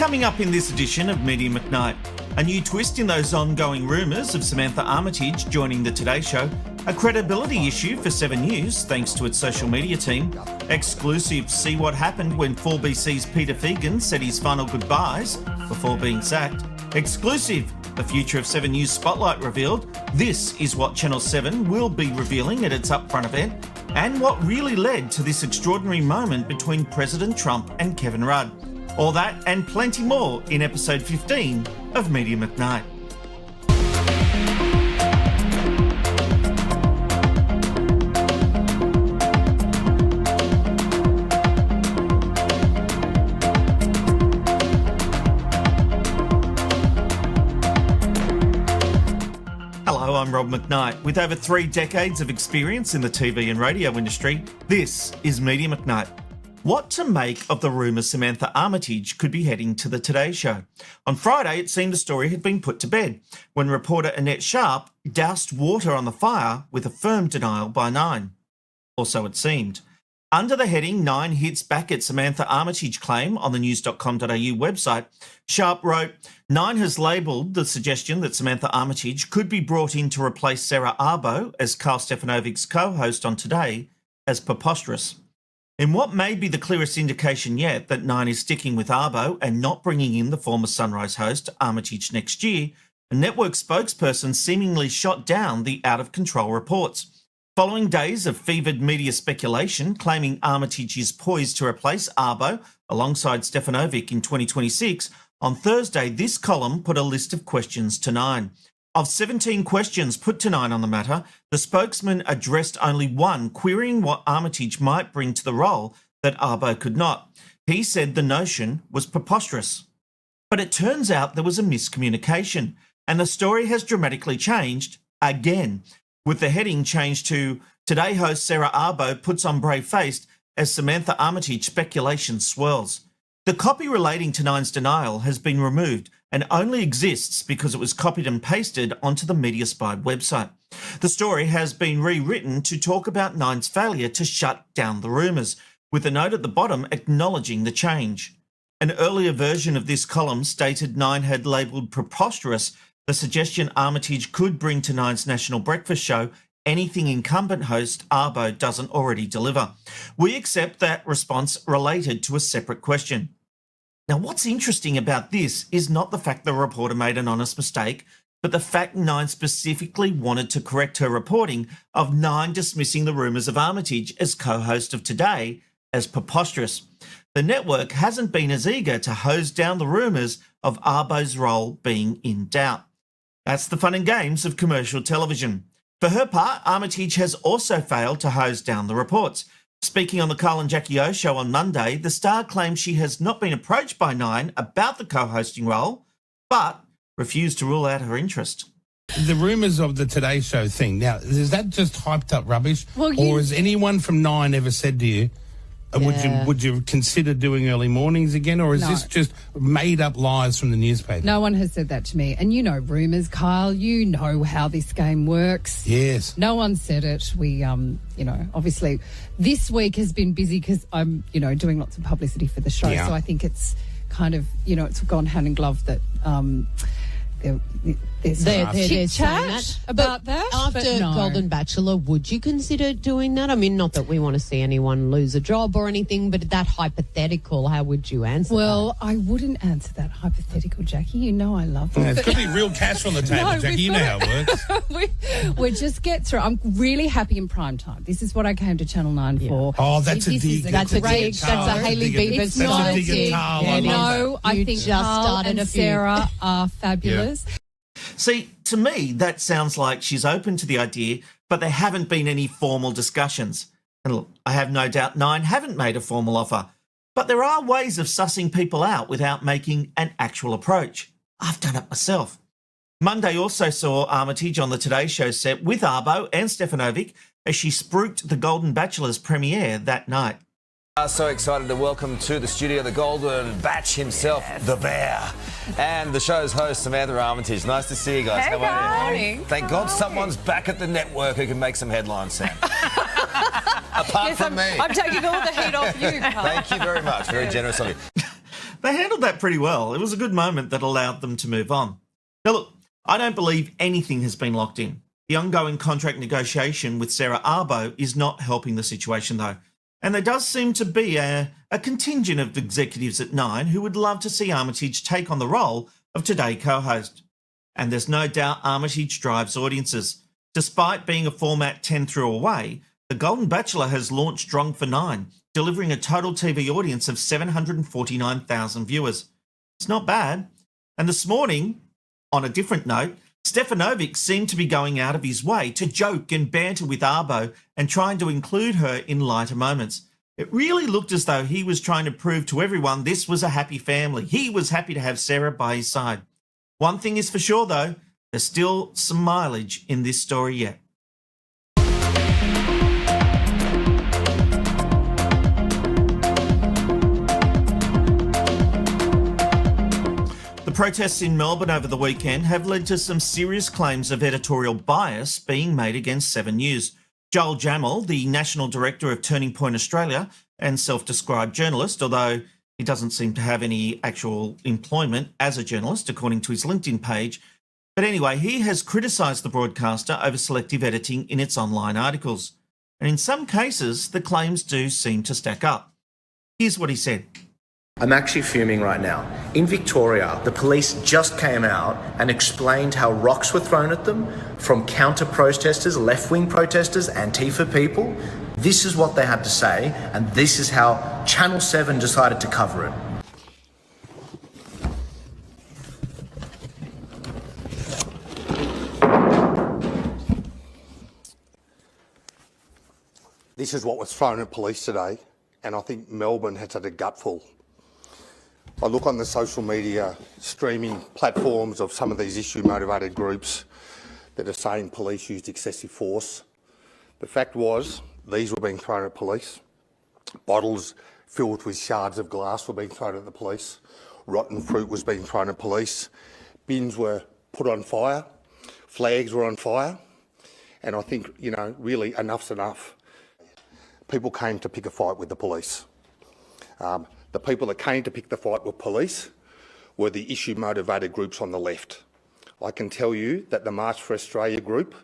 Coming up in this edition of Media McKnight, a new twist in those ongoing rumours of Samantha Armytage joining the Today Show, a credibility issue for 7 News thanks to its social media team, exclusive see what happened when 4BC's Peter Fegan said his final goodbyes before being sacked, exclusive, the future of 7 News Spotlight revealed, this is what Channel 7 will be revealing at its upfront event, and what really led to this extraordinary moment between President Trump and Kevin Rudd. All that and plenty more in episode 15 of Media McKnight. Hello, I'm Rob McKnight. With over 3 decades of experience in the TV and radio industry, this is Media McKnight. What to make of the rumour Samantha Armytage could be heading to the Today Show? On Friday, it seemed the story had been put to bed when reporter Annette Sharp doused water on the fire with a firm denial by Nine. Or so it seemed. Under the heading, Nine hits back at Samantha Armytage claim on the news.com.au website, Sharp wrote, Nine has labelled the suggestion that Samantha Armytage could be brought in to replace Sarah Arbo as Karl Stefanovic's co-host on Today as preposterous. In what may be the clearest indication yet that Nine is sticking with Arbo and not bringing in the former Sunrise host, Armytage, next year, a network spokesperson seemingly shot down the out-of-control reports. Following days of fevered media speculation claiming Armytage is poised to replace Arbo alongside Stefanovic in 2026, on Thursday this column put a list of questions to Nine. Of 17 questions put to Nine on the matter, the spokesman addressed only one, querying what Armytage might bring to the role that Arbo could not. He said the notion was preposterous. But it turns out there was a miscommunication, and the story has dramatically changed again, with the heading changed to Today host Sarah Arbo puts on brave face as Samantha Armytage speculation swirls. The copy relating to Nine's denial has been removed and only exists because it was copied and pasted onto the Media Spy website. The story has been rewritten to talk about Nine's failure to shut down the rumours, with a note at the bottom acknowledging the change. An earlier version of this column stated Nine had labelled preposterous the suggestion Armytage could bring to Nine's national breakfast show anything incumbent host Arbo doesn't already deliver. We accept that response related to a separate question. Now, what's interesting about this is not the fact the reporter made an honest mistake, but the fact Nine specifically wanted to correct her reporting of Nine dismissing the rumours of Armytage as co-host of Today as preposterous. The network hasn't been as eager to hose down the rumours of Arbo's role being in doubt. That's the fun and games of commercial television. For her part, Armytage has also failed to hose down the reports. Speaking on the Karl and Jackie O show on Monday, the star claims she has not been approached by Nine about the co-hosting role, but refused to rule out her interest. The rumours of the Today Show thing, now, is that just hyped up rubbish? Or has anyone from Nine ever said to you, would you consider doing early mornings again, or is this just made up lies from the newspaper? No one has said that to me. And you know rumours, Kyle. You know how this game works. Yes. No one said it. We, obviously this week has been busy because I'm, doing lots of publicity for the show. Yeah. So I think it's kind of, it's gone hand in glove that there's chit-chat about that. After Golden Bachelor, would you consider doing that? I mean, not that we want to see anyone lose a job or anything, but that hypothetical, how would you answer that? Well, I wouldn't answer that hypothetical, Jackie. You know I love it. Yeah, it's got to be real cash on the table, Jackie. You know how it works. we just get through. I'm really happy in prime time. This is what I came to Channel 9 for. Oh, that's a dig. That's a Hailey Bieber style. No, I think Karl and Sarah are fabulous. Yeah. See, to me, that sounds like she's open to the idea, but there haven't been any formal discussions. And look, I have no doubt Nine haven't made a formal offer, but there are ways of sussing people out without making an actual approach. I've done it myself. Monday also saw Armytage on the Today Show set with Arbo and Stefanovic as she spruiked the Golden Bachelor's premiere that night. So excited to welcome to the studio the Golden Batch himself, the Bear, and the show's host, Samantha Armytage. Nice to see you guys. Hey, How are you? Thank God someone's back at the network who can make some headlines, Sam. Apart from me. I'm taking all the heat off you, Karl. Thank you very much. Very generous of you. They handled that pretty well. It was a good moment that allowed them to move on. Now look, I don't believe anything has been locked in. The ongoing contract negotiation with Sarah Arbo is not helping the situation though. And there does seem to be a contingent of executives at Nine who would love to see Armytage take on the role of Today co-host. And there's no doubt Armytage drives audiences. Despite being a format 10 through away, The Golden Bachelor has launched strong for Nine, delivering a total TV audience of 749,000 viewers. It's not bad. And this morning, on a different note, Stefanovic seemed to be going out of his way to joke and banter with Arbo and trying to include her in lighter moments. It really looked as though he was trying to prove to everyone this was a happy family. He was happy to have Sarah by his side. One thing is for sure, though, there's still some mileage in this story yet. The protests in Melbourne over the weekend have led to some serious claims of editorial bias being made against 7 News. Joel Jammal, the National Director of Turning Point Australia and self-described journalist, although he doesn't seem to have any actual employment as a journalist, according to his LinkedIn page. But anyway, he has criticised the broadcaster over selective editing in its online articles. And in some cases, the claims do seem to stack up. Here's what he said. I'm actually fuming right now. In Victoria, the police just came out and explained how rocks were thrown at them from counter-protesters, left-wing protesters, Antifa people. This is what they had to say, and this is how Channel 7 decided to cover it. This is what was thrown at police today, and I think Melbourne has had a gutful. I look on the social media streaming platforms of some of these issue-motivated groups that are saying police used excessive force. The fact was, these were being thrown at police. Bottles filled with shards of glass were being thrown at the police. Rotten fruit was being thrown at police. Bins were put on fire. Flags were on fire. And I think, really enough's enough. People came to pick a fight with the police. The people that came to pick the fight with police were the issue-motivated groups on the left. I can tell you that the March for Australia group,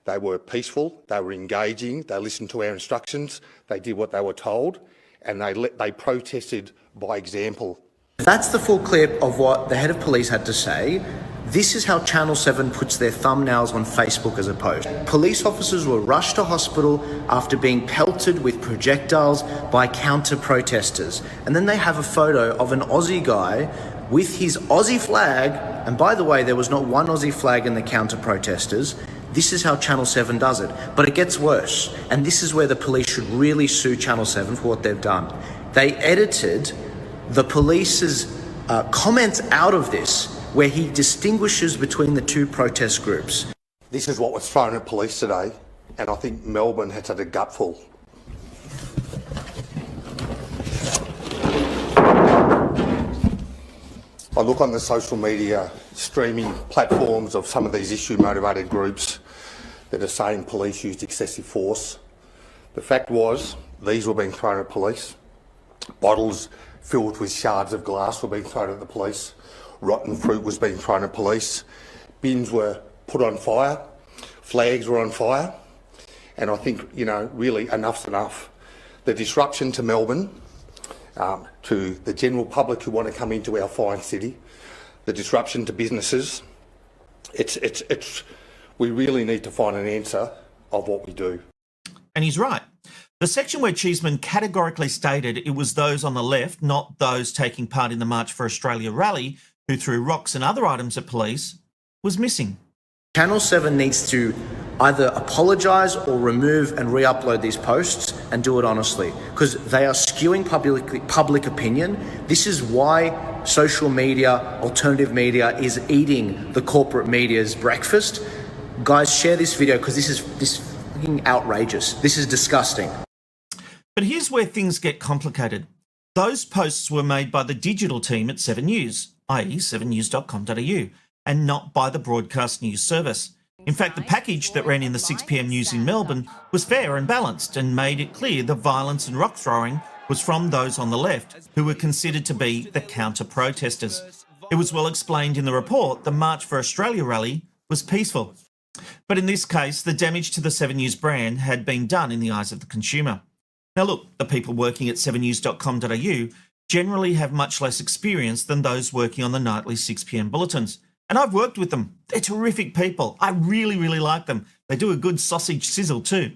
they were peaceful, they were engaging, they listened to our instructions, they did what they were told, and they protested by example. That's the full clip of what the head of police had to say. This is how Channel 7 puts their thumbnails on Facebook as a post. Police officers were rushed to hospital after being pelted with projectiles by counter-protesters. And then they have a photo of an Aussie guy with his Aussie flag. And by the way, there was not one Aussie flag in the counter-protesters. This is how Channel 7 does it. But it gets worse. And this is where the police should really sue Channel 7 for what they've done. They edited the police's comments out of this, where he distinguishes between the two protest groups. This is what was thrown at police today, and I think Melbourne has had a gutful. I look on the social media streaming platforms of some of these issue-motivated groups that are saying police used excessive force. The fact was, these were being thrown at police. Bottles filled with shards of glass were being thrown at the police. Rotten fruit was being thrown at police. Bins were put on fire. Flags were on fire. And I think, really enough's enough. The disruption to Melbourne, to the general public who want to come into our fine city, the disruption to businesses, we really need to find an answer of what we do. And he's right. The section where Cheeseman categorically stated it was those on the left, not those taking part in the March for Australia rally, who threw rocks and other items at police, was missing. Channel 7 needs to either apologise or remove and re-upload these posts and do it honestly, because they are skewing public opinion. This is why social media, alternative media, is eating the corporate media's breakfast. Guys, share this video because this is fucking outrageous. This is disgusting. But here's where things get complicated. Those posts were made by the digital team at 7 News, i.e. 7news.com.au, and not by the broadcast news service. In fact, the package that ran in the 6 p.m. news in Melbourne was fair and balanced and made it clear the violence and rock throwing was from those on the left who were considered to be the counter-protesters. It was well explained in the report the March for Australia rally was peaceful. But in this case, the damage to the 7 News brand had been done in the eyes of the consumer. Now look, the people working at 7news.com.au generally have much less experience than those working on the nightly 6pm bulletins. And I've worked with them. They're terrific people. I really, really like them. They do a good sausage sizzle too.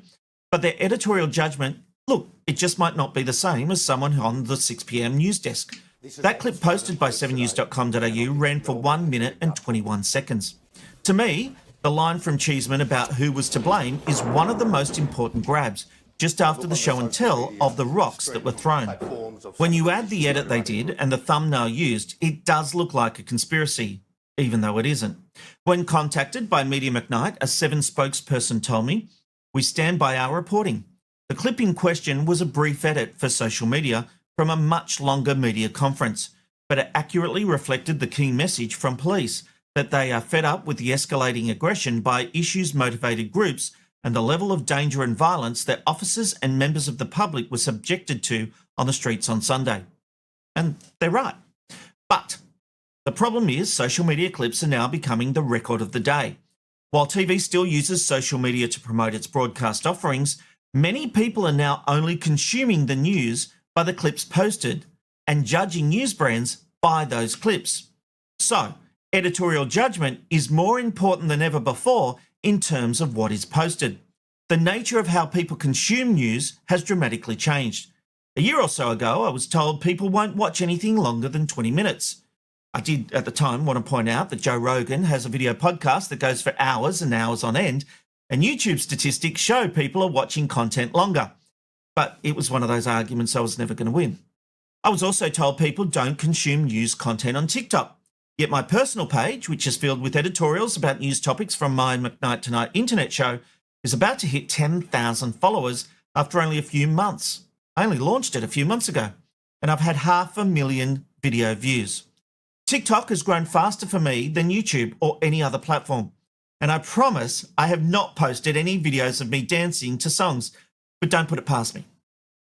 But their editorial judgment, look, it just might not be the same as someone on the 6pm news desk. That clip posted by 7news.com.au ran for 1 minute and 21 seconds. To me, the line from Cheeseman about who was to blame is one of the most important grabs, just after the show and tell of the rocks that were thrown. When you add the edit they did and the thumbnail used, it does look like a conspiracy, even though it isn't. When contacted by Media McKnight, a Seven spokesperson told me, "We stand by our reporting." The clip in question was a brief edit for social media from a much longer media conference, but it accurately reflected the key message from police, that they are fed up with the escalating aggression by issues-motivated groups and the level of danger and violence that officers and members of the public were subjected to on the streets on Sunday. And they're right. But the problem is social media clips are now becoming the record of the day. While TV still uses social media to promote its broadcast offerings, many people are now only consuming the news by the clips posted and judging news brands by those clips. So, editorial judgment is more important than ever before in terms of what is posted. The nature of how people consume news has dramatically changed. A year or so ago, I was told people won't watch anything longer than 20 minutes. I did at the time want to point out that Joe Rogan has a video podcast that goes for hours and hours on end, and YouTube statistics show people are watching content longer. But it was one of those arguments I was never going to win. I was also told people don't consume news content on TikTok. Yet my personal page, which is filled with editorials about news topics from my McKnight Tonight internet show, is about to hit 10,000 followers after only a few months. I only launched it a few months ago, and I've had 500,000 video views. TikTok has grown faster for me than YouTube or any other platform, and I promise I have not posted any videos of me dancing to songs, but don't put it past me.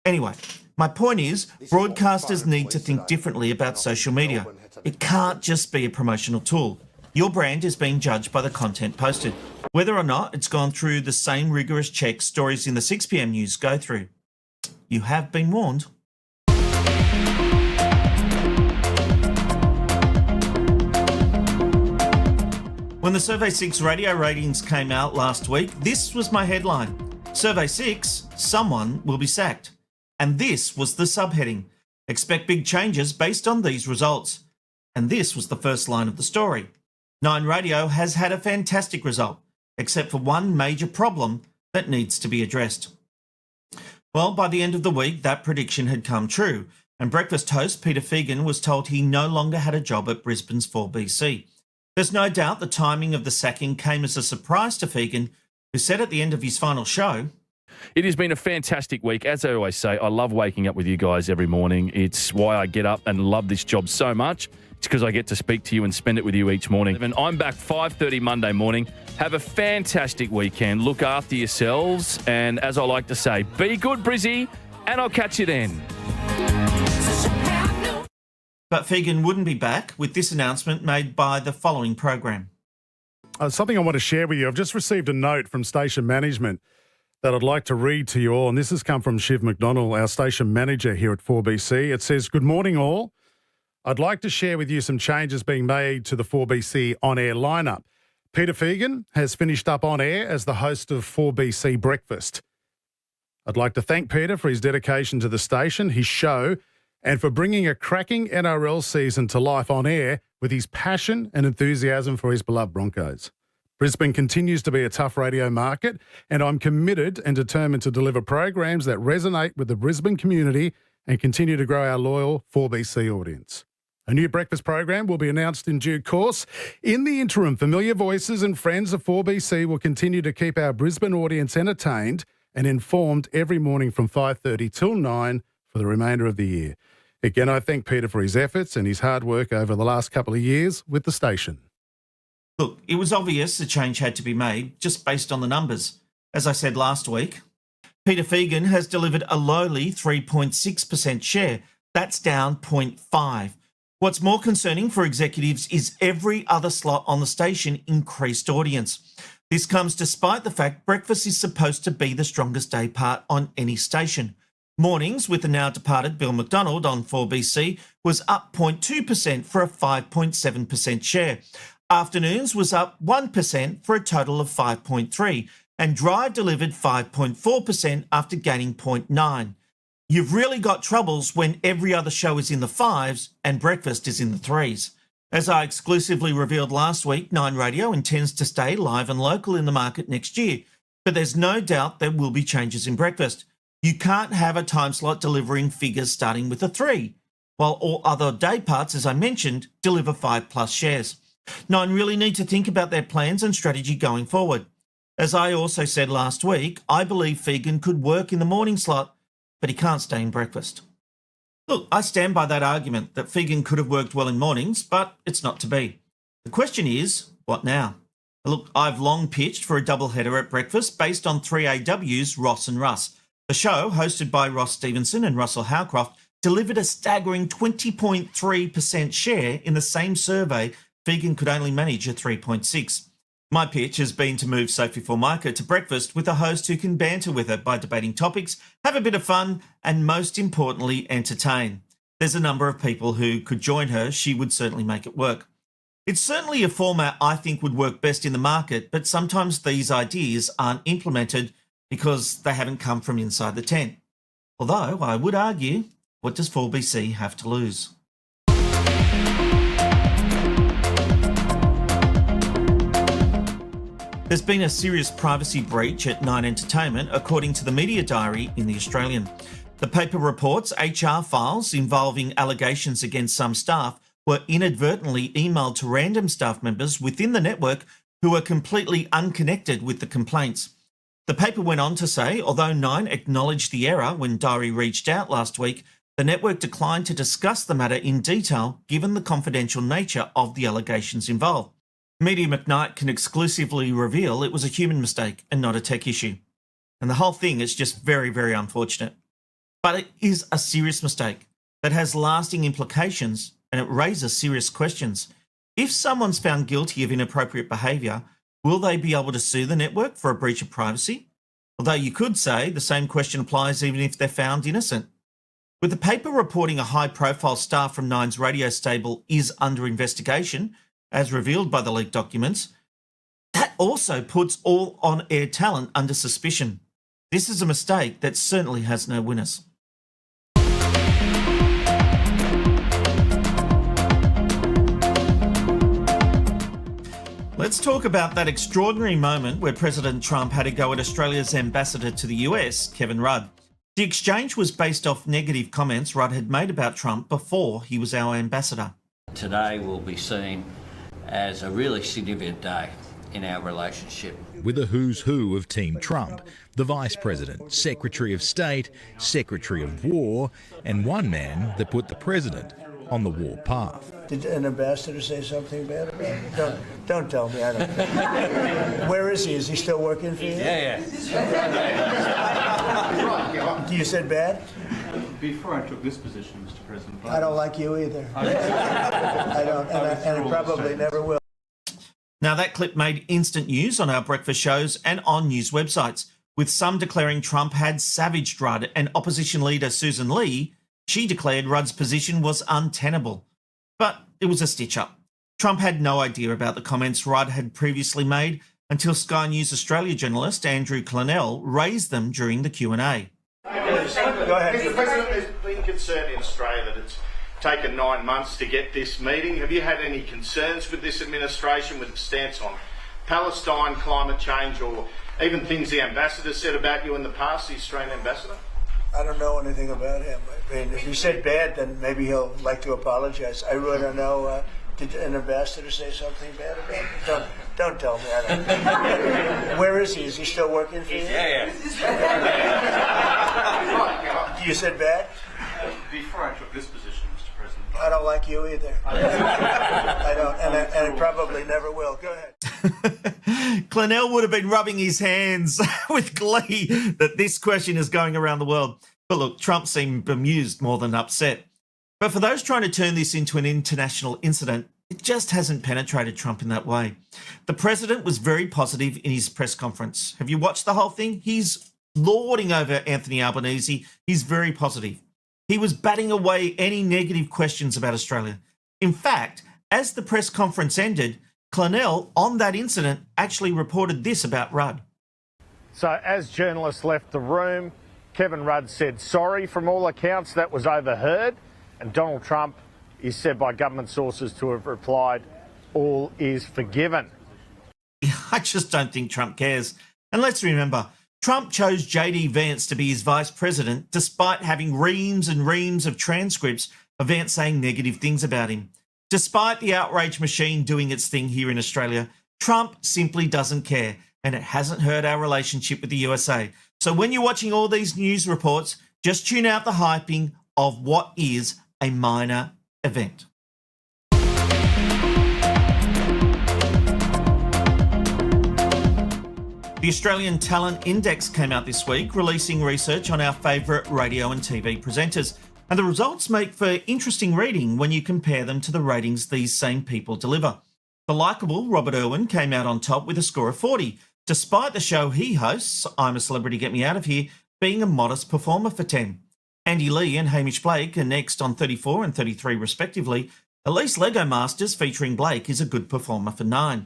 Anyway, my point is, broadcasters need to think differently about social media. It can't just be a promotional tool. Your brand is being judged by the content posted, whether or not it's gone through the same rigorous checks stories in the 6pm news go through. You have been warned. When the Survey 6 radio ratings came out last week, this was my headline. Survey 6, someone will be sacked. And this was the subheading. Expect big changes based on these results. And this was the first line of the story. 9 Radio has had a fantastic result, except for one major problem that needs to be addressed. Well, by the end of the week, that prediction had come true, and breakfast host Peter Fegan was told he no longer had a job at Brisbane's 4BC. There's no doubt the timing of the sacking came as a surprise to Fegan, who said at the end of his final show, "It has been a fantastic week. As I always say, I love waking up with you guys every morning. It's why I get up and love this job so much. It's because I get to speak to you and spend it with you each morning. And I'm back 5:30 Monday morning. Have a fantastic weekend. Look after yourselves. And as I like to say, be good, Brizzy, and I'll catch you then." But Fegan wouldn't be back with this announcement made by the following program. Something I want to share with you. I've just received a note from station management that I'd like to read to you all. And this has come from Shiv McDonald, our station manager here at 4BC. It says, "Good morning all. I'd like to share with you some changes being made to the 4BC on-air lineup. Peter Fegan has finished up on air as the host of 4BC Breakfast. I'd like to thank Peter for his dedication to the station, his show, and for bringing a cracking NRL season to life on air with his passion and enthusiasm for his beloved Broncos. Brisbane continues to be a tough radio market, and I'm committed and determined to deliver programs that resonate with the Brisbane community and continue to grow our loyal 4BC audience. A new breakfast program will be announced in due course. In the interim, familiar voices and friends of 4BC will continue to keep our Brisbane audience entertained and informed every morning from 5:30 till 9 for the remainder of the year. Again, I thank Peter for his efforts and his hard work over the last couple of years with the station." Look, it was obvious a change had to be made just based on the numbers. As I said last week, Peter Fegan has delivered a lowly 3.6% share. That's down 0.5. What's more concerning for executives is every other slot on the station increased audience. This comes despite the fact breakfast is supposed to be the strongest day part on any station. Mornings with the now departed Bill McDonald on 4BC was up 0.2% for a 5.7% share. Afternoons was up 1% for a total of 5.3%, and Drive delivered 5.4% after gaining 0.9%. You've really got troubles when every other show is in the 5s and breakfast is in the 3s. As I exclusively revealed last week, Nine Radio intends to stay live and local in the market next year, but there's no doubt there will be changes in breakfast. You can't have a time slot delivering figures starting with a 3, while all other day parts, as I mentioned, deliver 5+ shares. Nine really need to think about their plans and strategy going forward. As I also said last week, I believe Fegan could work in the morning slot, but he can't stay in breakfast. Look, I stand by that argument that Fegan could have worked well in mornings, but it's not to be. The question is, what now? Look, I've long pitched for a doubleheader at breakfast based on 3AW's Ross and Russ. The show, hosted by Ross Stevenson and Russell Howcroft, delivered a staggering 20.3% share in the same survey. Fegan could only manage a 3.6%. My pitch has been to move Sophie Formica to breakfast with a host who can banter with her by debating topics, have a bit of fun, and most importantly, entertain. There's a number of people who could join her. She would certainly make it work. It's certainly a format I think would work best in the market, but sometimes these ideas aren't implemented because they haven't come from inside the tent. Although I would argue, what does 4BC have to lose? There's been a serious privacy breach at Nine Entertainment, according to the media diary in The Australian. The paper reports HR files involving allegations against some staff were inadvertently emailed to random staff members within the network who were completely unconnected with the complaints. The paper went on to say, although Nine acknowledged the error when Diary reached out last week, the network declined to discuss the matter in detail given the confidential nature of the allegations involved. Media McKnight can exclusively reveal it was a human mistake and not a tech issue. And the whole thing is just very, very unfortunate. But it is a serious mistake that has lasting implications and it raises serious questions. If someone's found guilty of inappropriate behaviour, will they be able to sue the network for a breach of privacy? Although you could say the same question applies even if they're found innocent. With the paper reporting a high-profile staff from Nine's radio stable is under investigation, as revealed by the leaked documents, that also puts all on-air talent under suspicion. This is a mistake that certainly has no winners. Let's talk about that extraordinary moment where President Trump had to go at Australia's ambassador to the US, Kevin Rudd. The exchange was based off negative comments Rudd had made about Trump before he was our ambassador. Today will be seen as a really significant day in our relationship. With a who's who of Team Trump, the Vice President, Secretary of State, Secretary of War, and one man that put the President on the war path. Did an ambassador say something bad about it? Don't tell me. I don't know. Where is he? Is he still working for you? Yeah. You said bad? Before I took this position, Mr. President. I don't like you either. I don't, and I probably never will. Now, that clip made instant news on our breakfast shows and on news websites, with some declaring Trump had savaged Rudd, and opposition leader Susan Lee, she declared Rudd's position was untenable. But it was a stitch-up. Trump had no idea about the comments Rudd had previously made until Sky News Australia journalist Andrew Clennell raised them during the Q&A. Go ahead. Mr. President, there's been concern in Australia that it's taken 9 months to get this meeting. Have you had any concerns with this administration, with its stance on Palestine, climate change, or even things the ambassador said about you in the past, the Australian ambassador? I don't know anything about him. I mean, if he said bad, then maybe he'll like to apologize. I really don't know. Did an ambassador say something bad about him? Don't tell me. I don't know. Where is he? Is he still working for you? Yeah. You said bad? Before I took this position, Mr. President. I don't like you either. I don't, and I probably never will. Go ahead. Clennell would have been rubbing his hands with glee that this question is going around the world. But look, Trump seemed bemused more than upset. But for those trying to turn this into an international incident, it just hasn't penetrated Trump in that way. The president was very positive in his press conference. Have you watched the whole thing? He's lording over Anthony Albanese. He's very positive. He was batting away any negative questions about Australia. In fact, as the press conference ended, Clennell, on that incident, actually reported this about Rudd. So as journalists left the room, Kevin Rudd said sorry from all accounts. That was overheard. And Donald Trump is said by government sources to have replied, all is forgiven. I just don't think Trump cares. And let's remember, Trump chose J.D. Vance to be his vice president despite having reams and reams of transcripts of Vance saying negative things about him. Despite the outrage machine doing its thing here in Australia, Trump simply doesn't care, and it hasn't hurt our relationship with the USA. So when you're watching all these news reports, just tune out the hyping of what is a minor event. The Australian Talent Index came out this week, releasing research on our favourite radio and TV presenters. And the results make for interesting reading when you compare them to the ratings these same people deliver. The likeable Robert Irwin came out on top with a score of 40, despite the show he hosts, I'm a Celebrity, Get Me Out of Here, being a modest performer for 10. Andy Lee and Hamish Blake are next on 34 and 33 respectively. Elise Lego Masters featuring Blake is a good performer for 9.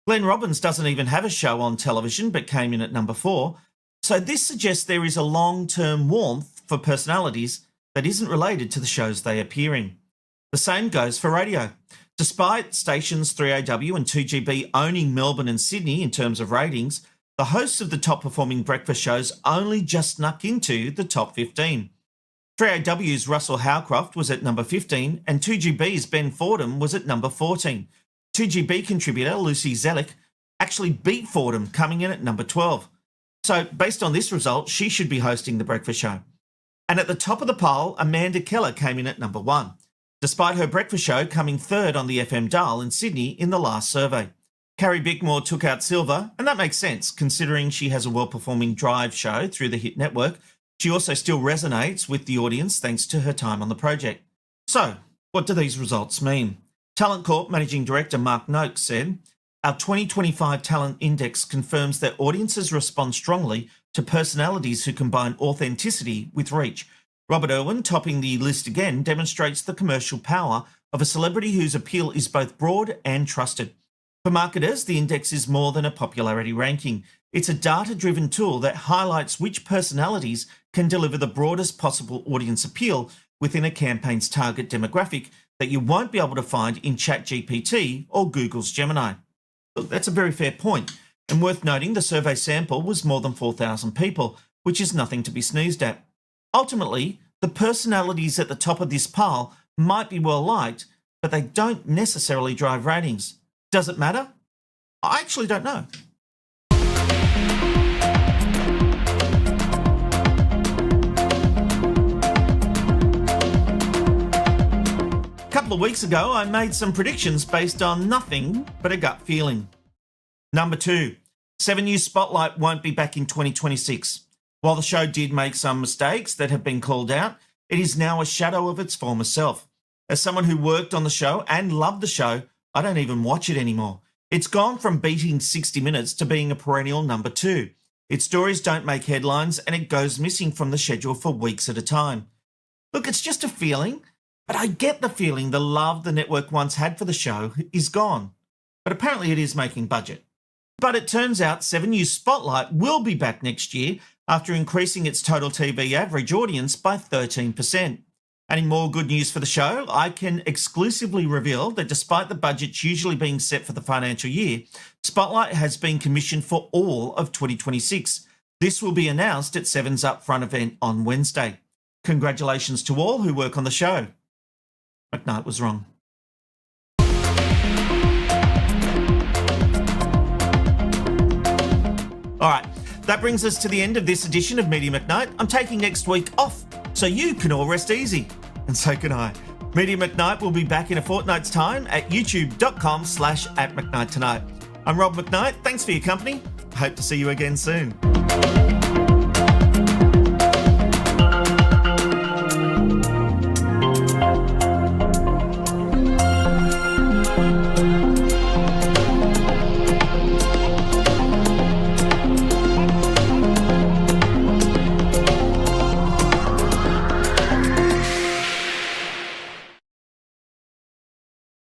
Glenn Robbins doesn't even have a show on television but came in at number 4. So this suggests there is a long-term warmth for personalities that isn't related to the shows they appear in. The same goes for radio. Despite stations 3AW and 2GB owning Melbourne and Sydney in terms of ratings, the hosts of the top-performing breakfast shows only just snuck into the top 15. 3AW's Russell Howcroft was at number 15 and 2GB's Ben Fordham was at number 14. 2GB contributor Lucy Zellick actually beat Fordham, coming in at number 12. So based on this result, she should be hosting the breakfast show. And at the top of the poll, Amanda Keller came in at number 1, despite her breakfast show coming third on the FM dial in Sydney in the last survey. Carrie Bickmore took out silver, and that makes sense considering she has a well-performing drive show through the Hit Network. She also still resonates with the audience thanks to her time on the project. So, what do these results mean? Talent Corp Managing Director Mark Noakes said, "Our 2025 Talent Index confirms that audiences respond strongly to personalities who combine authenticity with reach. Robert Irwin, topping the list again, demonstrates the commercial power of a celebrity whose appeal is both broad and trusted. For marketers, the index is more than a popularity ranking. It's a data-driven tool that highlights which personalities can deliver the broadest possible audience appeal within a campaign's target demographic that you won't be able to find in ChatGPT or Google's Gemini." Look, that's a very fair point. And worth noting, the survey sample was more than 4,000 people, which is nothing to be sneezed at. Ultimately, the personalities at the top of this pile might be well liked, but they don't necessarily drive ratings. Does it matter? I actually don't know. A couple of weeks ago, I made some predictions based on nothing but a gut feeling. Number 2, 7 News Spotlight won't be back in 2026. While the show did make some mistakes that have been called out, it is now a shadow of its former self. As someone who worked on the show and loved the show, I don't even watch it anymore. It's gone from beating 60 Minutes to being a perennial number 2. Its stories don't make headlines and it goes missing from the schedule for weeks at a time. Look, it's just a feeling, but I get the feeling the love the network once had for the show is gone. But apparently it is making budget. But it turns out 7 News Spotlight will be back next year after increasing its total TV average audience by 13%. And in more good news for the show, I can exclusively reveal that despite the budgets usually being set for the financial year, Spotlight has been commissioned for all of 2026. This will be announced at 7's Upfront event on Wednesday. Congratulations to all who work on the show. McKnight was wrong. All right, that brings us to the end of this edition of Media McKnight. I'm taking next week off so you can all rest easy. And so can I. Media McKnight will be back in a fortnight's time at youtube.com/@McKnightTonight. I'm Rob McKnight. Thanks for your company. Hope to see you again soon.